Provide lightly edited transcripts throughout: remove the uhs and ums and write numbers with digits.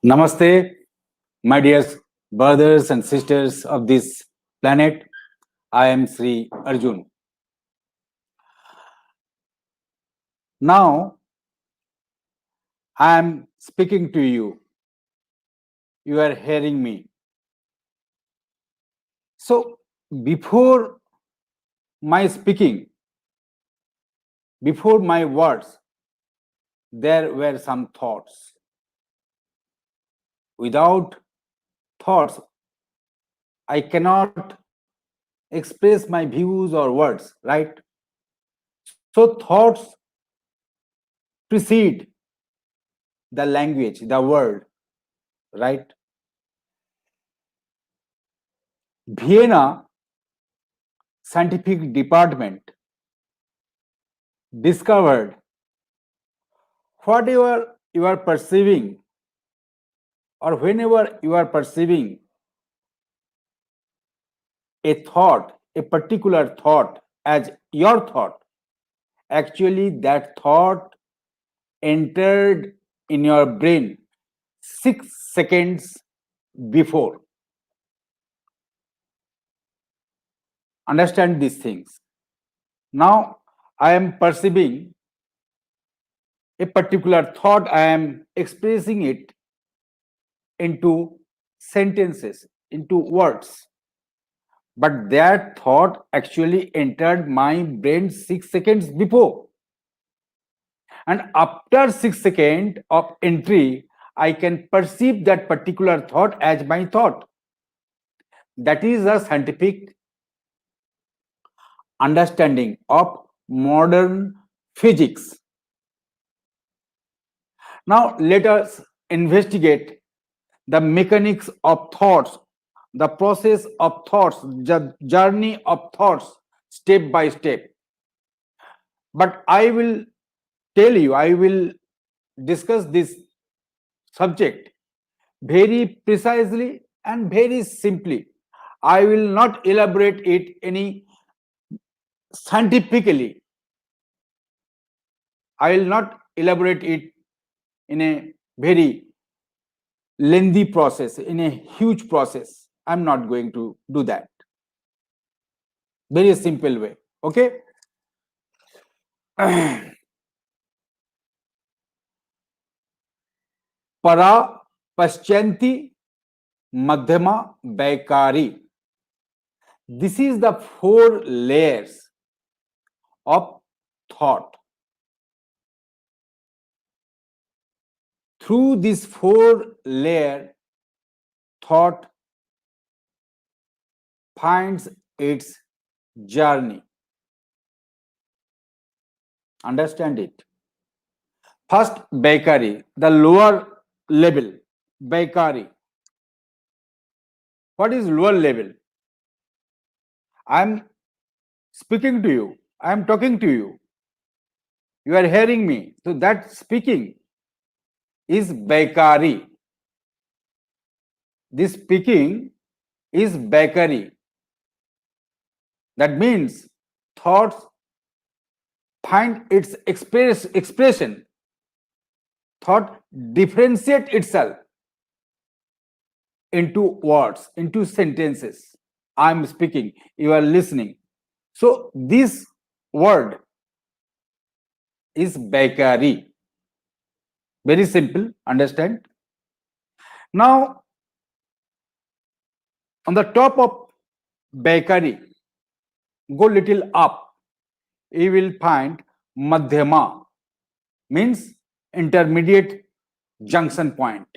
Namaste, my dear brothers and sisters of this planet. I am Sri Arjun. Now, I am speaking to you. You are hearing me. So, before my speaking, before my words, there were some thoughts. Without thoughts, I cannot express my views or words, right? So, thoughts precede the language, the word, right? Vienna scientific department discovered whatever you are perceiving or whenever you are perceiving a thought, a particular thought as your thought, actually that thought entered in your brain 6 seconds before. Understand these things. Now I am perceiving a particular thought, I am expressing it into sentences, into words. But that thought actually entered my brain 6 seconds before. And after 6 seconds of entry, I can perceive that particular thought as my thought. That is a scientific understanding of modern physics. Now let us investigate the mechanics of thoughts, the process of thoughts, the journey of thoughts step by step. But I will tell you, I will discuss this subject very precisely and very simply. I will not elaborate it any scientifically. I will not elaborate it in a very lengthy process, in a huge process. I'm not going to do that. Very simple way. Okay. Para Paschayanti Madhyama Vaikhari. This is the 4 layers of thought. Through this 4-layer, thought finds its journey. Understand it. First, Vaikhari, the lower level, Vaikhari. What is lower level? I am speaking to you. I am talking to you. You are hearing me. So that speaking is Vaikhari. This speaking is Vaikhari. That means thoughts find its expression. Thought differentiate itself into words, into sentences. I am speaking, you are listening. So this word is Vaikhari. Very simple, understand? Now, on the top of Vaikhari, go little up, you will find Madhyama, means intermediate junction point.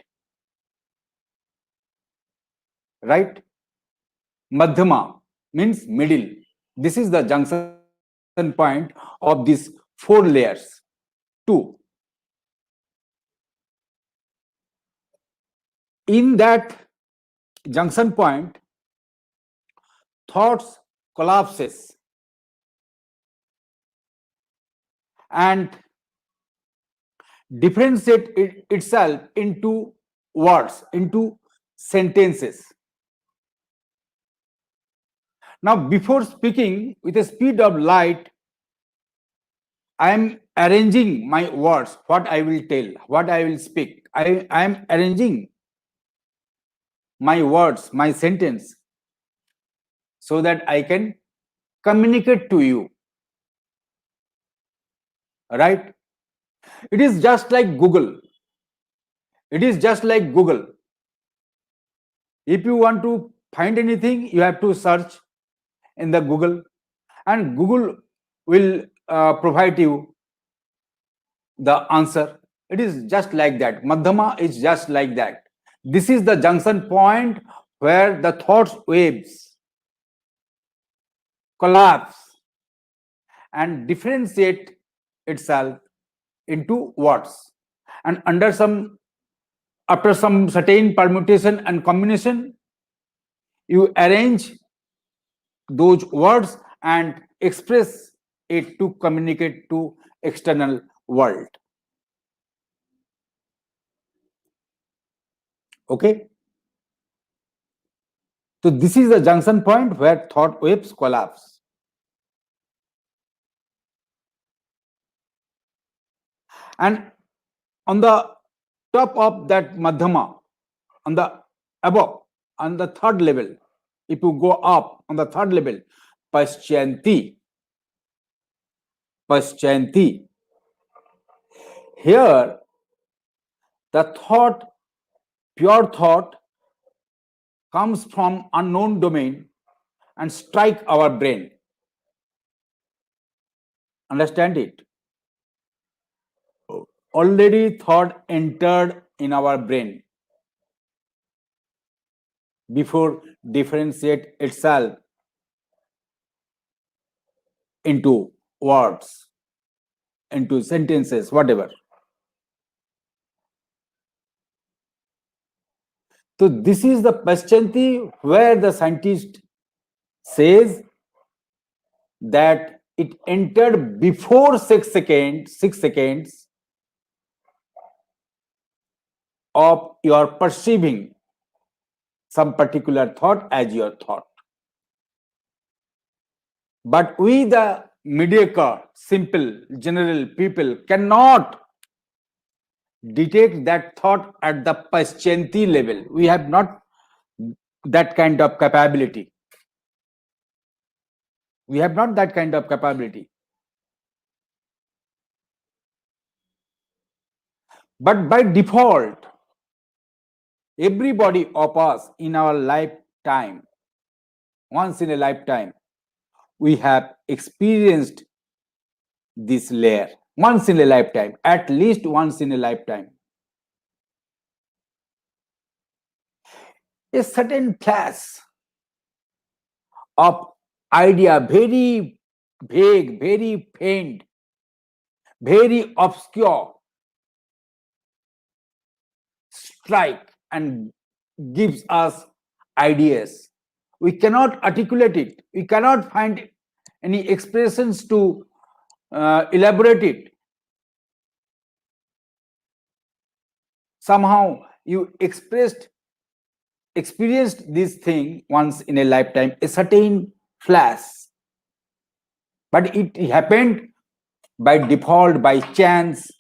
Right? Madhyama means middle. This is the junction point of these 4 layers. 2. In that junction point, thoughts collapses and differentiate itself into words, into sentences. Now, before speaking with the speed of light, I am arranging my words, what I will tell, what I will speak. I am arranging my words, my sentence, so that I can communicate to you. Right? It is just like Google. It is just like Google. If you want to find anything, you have to search in the Google, and Google will provide you the answer. It is just like that. Madhyama is just like that. This is the junction point where the thoughts waves collapse and differentiate itself into words, and after some certain permutation and combination, you arrange those words and express it to communicate to external world. Okay, so this is the junction point where thought waves collapse. And on the top of that madhyama, on the above, on the third level, if you go up on the third level, Paschayanti, here the thought, pure thought, comes from unknown domain and strike our brain. Understand it? Already thought entered in our brain before differentiate itself into words, into sentences, whatever. So this is the Paschayanti where the scientist says that it entered before 6 seconds of your perceiving some particular thought as your thought. But we, the mediocre, simple, general people, cannot detect that thought at the Paschayanti level. We have not that kind of capability. We have not that kind of capability. But by default, everybody of us in our lifetime, once in a lifetime, we have experienced this layer. Once in a lifetime, at least once in a lifetime. A certain class of idea, very vague, very faint, very obscure, strike and gives us ideas. We cannot articulate it. We cannot find any expressions to elaborate it. Somehow you experienced this thing once in a lifetime, a certain flash, but it happened by default, by chance.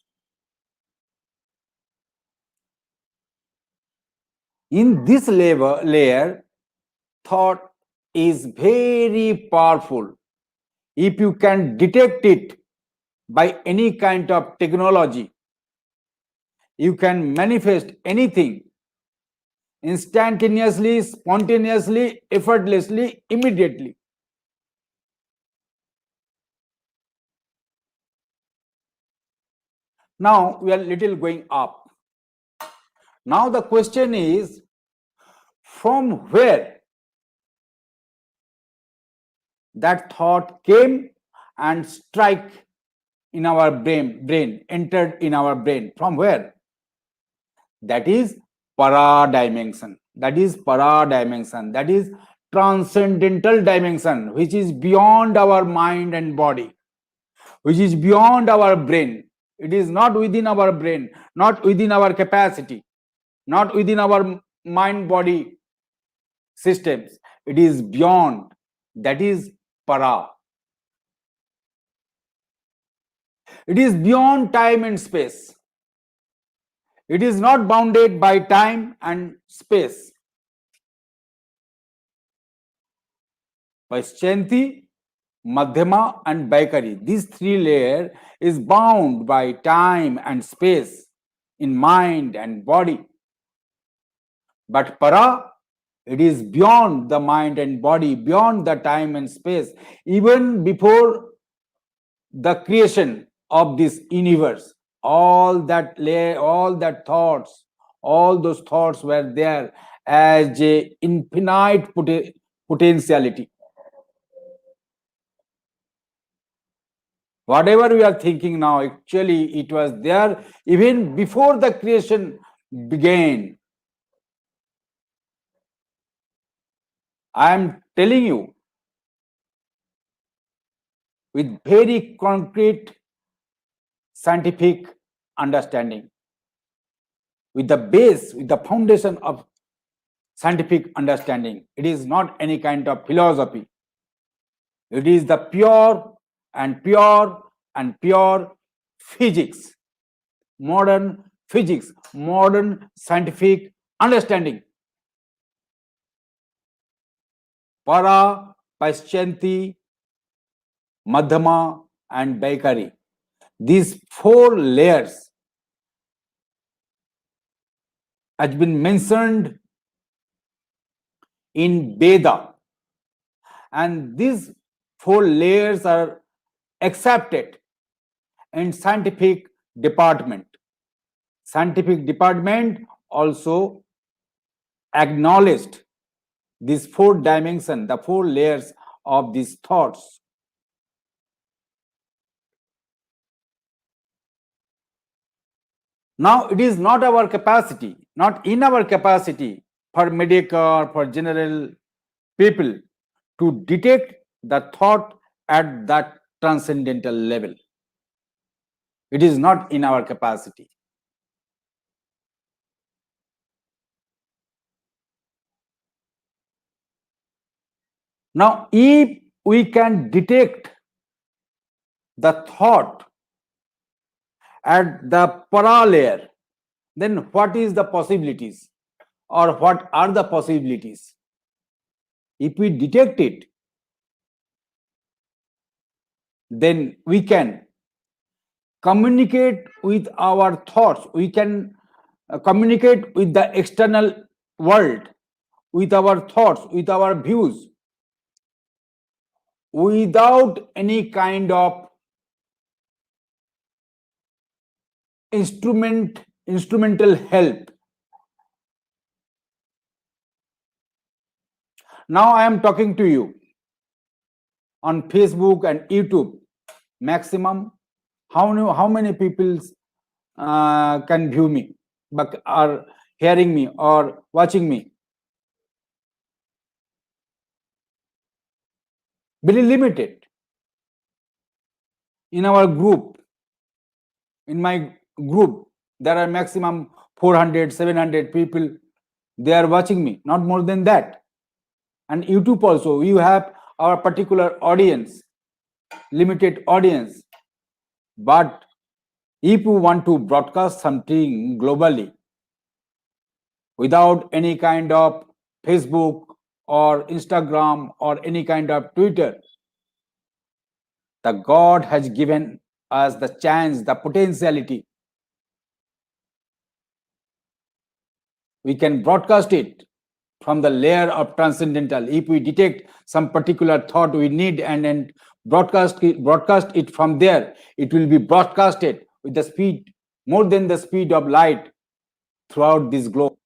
In this layer, thought is very powerful. If you can detect it by any kind of technology, you can manifest anything instantaneously, spontaneously, effortlessly, immediately. Now we are little going up. Now the question is, from where that thought came and strike in our brain, entered in our brain? From where? That is para dimension. That is para dimension. That is transcendental dimension, which is beyond our mind and body, which is beyond our brain. It is not within our brain, not within our capacity, not within our mind body systems. It is beyond. That is para. It is beyond time and space. It is not bounded by time and space. Paschayanti, Madhyama, and Vaikhari. These three layers is bound by time and space in mind and body. But para, it is beyond the mind and body, beyond the time and space, even before the creation of this universe. All that thoughts, all those thoughts were there as a infinite potentiality. Whatever we are thinking now, actually it was there even before the creation began. I am telling you with very concrete scientific understanding, with the base, with the foundation of scientific understanding. It is not any kind of philosophy. It is the pure physics, modern physics, modern scientific understanding. Para, Paschayanti, Madhyama, and Vaikhari. These four layers has been mentioned in Veda, and these four layers are accepted in scientific department. Scientific department also acknowledged these four dimensions, the four layers of these thoughts. Now it is not our capacity, not in our capacity for mediocre, for general people to detect the thought at that transcendental level. It is not in our capacity. Now, if we can detect the thought at the para layer, then what is the possibilities, or what are the possibilities? If we detect it, then we can communicate with our thoughts, we can communicate with the external world with our thoughts, with our views, without any kind of instrumental help. Now I am talking to you on Facebook and YouTube. Maximum, how many people can view me, but are hearing me or watching me? Very limited. In our group, in my group, there are maximum 400, 700 people. They are watching me, not more than that. And YouTube also, you have our particular audience, limited audience. But if you want to broadcast something globally without any kind of Facebook or Instagram or any kind of Twitter, the God has given us the chance, the potentiality. We can broadcast it from the layer of transcendental. If we detect some particular thought we need and broadcast it from there, it will be broadcasted with the speed more than the speed of light throughout this globe.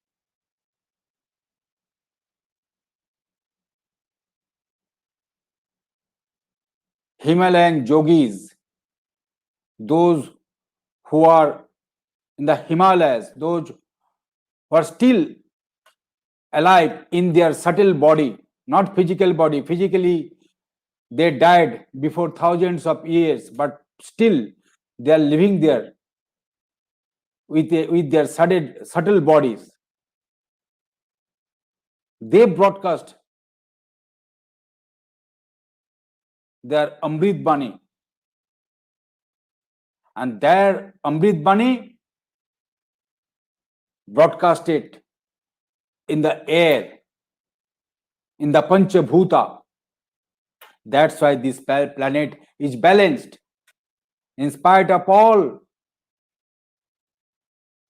Himalayan yogis, those who are in the Himalayas, those who are still alive in their subtle body, not physical body. Physically, they died before thousands of years, but still they are living there with their subtle bodies. They broadcast their Amrit Bani, and their Amrit Bani broadcasted in the air, in the Panchabhuta, That's why this planet is balanced in spite of all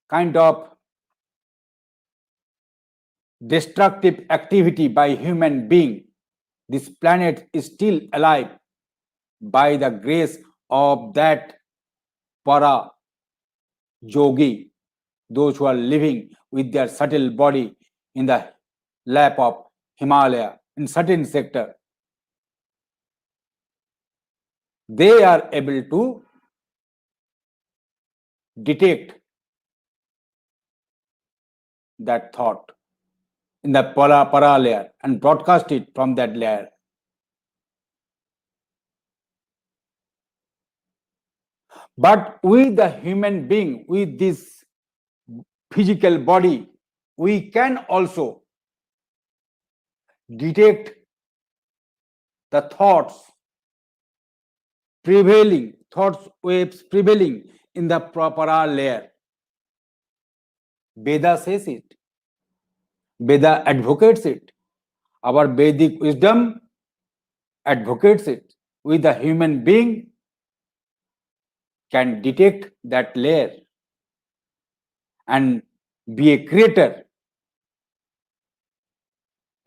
kind of destructive activity by human being. This planet is still alive by the grace of that para yogi, those who are living with their subtle body in the lap of Himalaya in certain sector. They are able to detect that thought in the para layer and broadcast it from that layer. But with the human being, with this physical body, we can also detect the thoughts waves prevailing in the para layer. Veda says it. Veda advocates it. Our Vedic wisdom advocates it. With the human being can detect that layer and be a creator.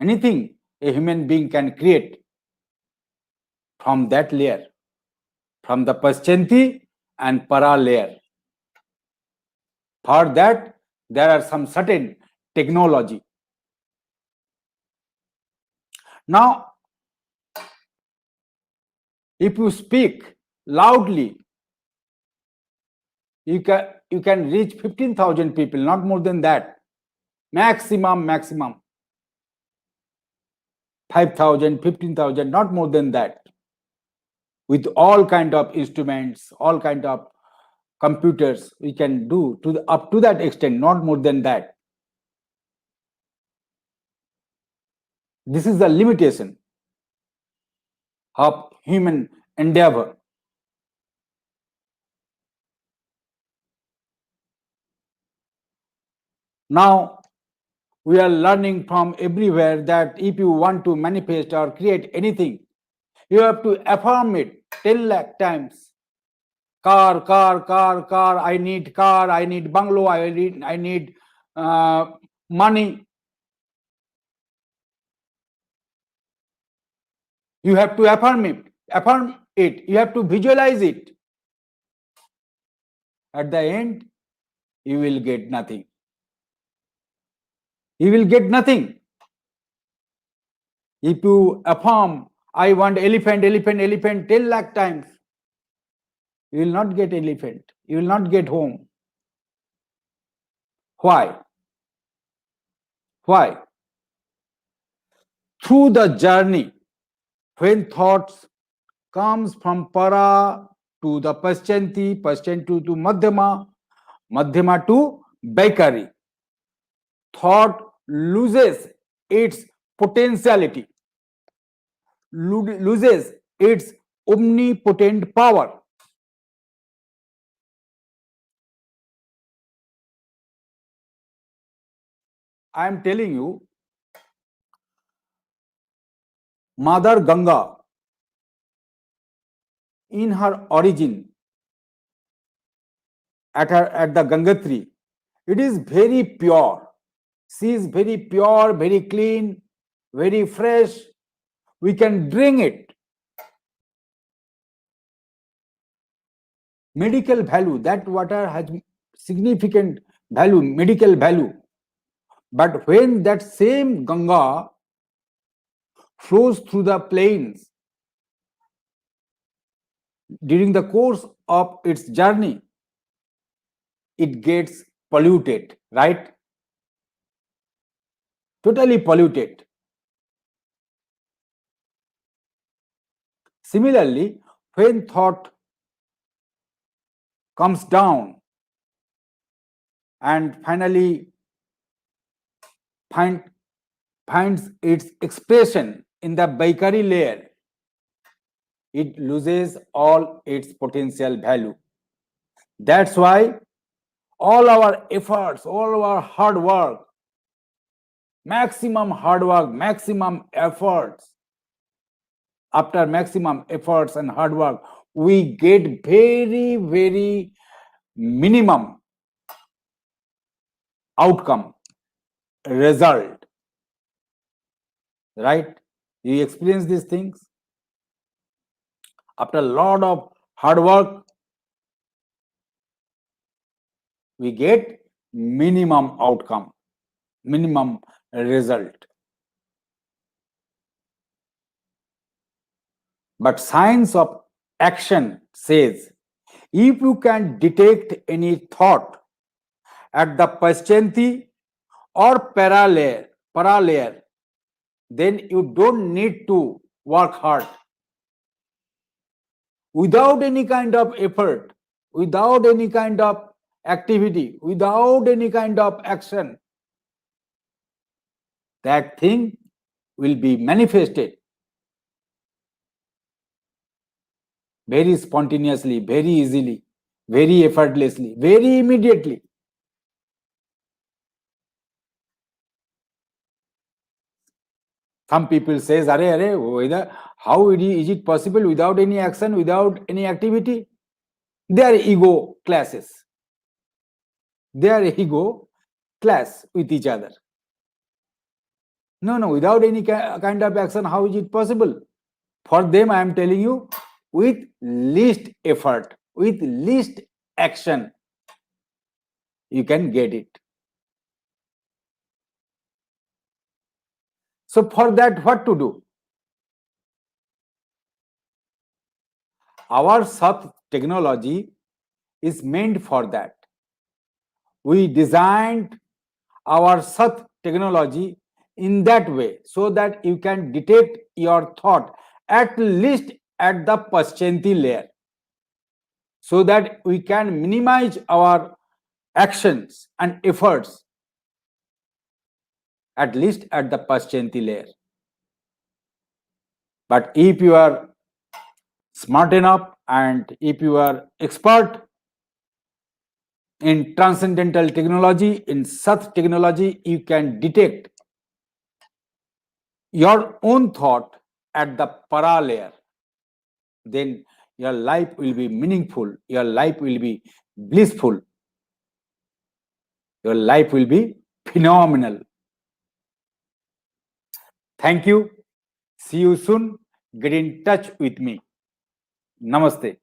Anything a human being can create from that layer, from the Paschayanti and para layer. For that, there are some certain technology. Now, if you speak loudly, you can reach 15,000 people, not more than that. Maximum 5,000, 15,000, not more than that. With all kind of instruments, all kind of computers, we can do up to that extent, not more than that. This is the limitation of human endeavor. Now, we are learning from everywhere that if you want to manifest or create anything, you have to affirm it 10 lakh times. Car, I need car, I need bungalow, I need money. You have to affirm it. You have to visualize it. At the end, you will get nothing. You will get nothing. If you affirm, I want elephant 10 lakh times, you will not get elephant. You will not get home. Why? Why? Through the journey, when thoughts comes from para to the Paschayanti, Paschayanti to Madhyama, Madhyama to Vaikhari, thought loses its potentiality, loses its omnipotent power. I am telling you, Mother Ganga, in her origin, at the Gangatri, it is very pure. She is very pure, very clean, very fresh. We can drink it. Medical value, that water has significant value, medical value. But when that same Ganga flows through the plains, during the course of its journey, it gets polluted, right? Totally polluted. Similarly, when thought comes down and finally finds its expression in the Vaikhari layer, it loses all its potential value. That's why all our efforts, all our hard work, maximum efforts after maximum efforts and hard work, we get very, very minimum outcome, result, right? You experience these things. After a lot of hard work, we get minimum outcome, minimum result. But science of action says if you can detect any thought at the Paschayanti or paralayer, then you don't need to work hard. Without any kind of effort, without any kind of activity, without any kind of action, that thing will be manifested very spontaneously, very easily, very effortlessly, very immediately. Some people says, whether how is it possible without any action, without any activity? They are ego classes. They are ego class with each other. No, without any kind of action, how is it possible? For them, I am telling you, with least effort, with least action, you can get it. So for that, what to do? Our sub technology is meant for that. We designed our Sat technology in that way so that you can detect your thought at least at the Paschayanti layer, so that we can minimize our actions and efforts at least at the Paschayanti layer. But if you are smart enough and if you are expert in transcendental technology, in Sat technology, you can detect your own thought at the para layer. Then your life will be meaningful, your life will be blissful, your life will be phenomenal. Thank you. See you soon. Get in touch with me. Namaste.